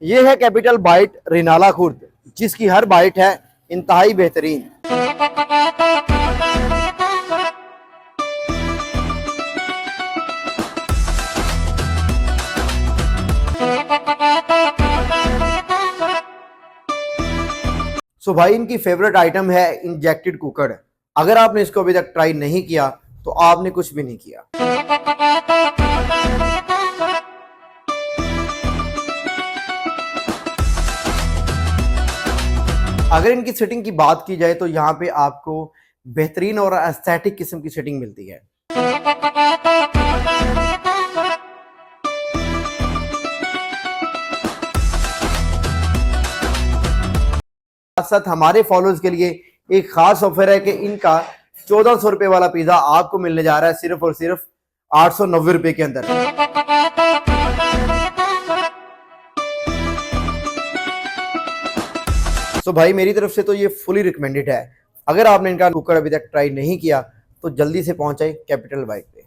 ये है capital bite Renala Khurd, जिसकी हर बाइट है इंतहाई बेहतरीन। सो भाई इनकी फेवरेट आइटम है इंजेक्टेड कुकर। अगर आपने इसको अभी तक ट्राई नहीं किया तो आपने कुछ भी नहीं किया। अगर इनकी सेटिंग की बात की जाए तो यहाँ पे आपको बेहतरीन और एस्थेटिक किस्म की सेटिंग मिलती है। साथ साथ हमारे फॉलोअर्स के लिए एक खास ऑफर है कि इनका 1400 रुपए वाला पिज्जा आपको मिलने जा रहा है सिर्फ और सिर्फ 890 रुपए के अंदर। सो भाई मेरी तरफ से तो ये फुली रिकमेंडेड है। अगर आपने इनका कुकर अभी तक ट्राई नहीं किया तो जल्दी से पहुंच जाए कैपिटल बाइट पे।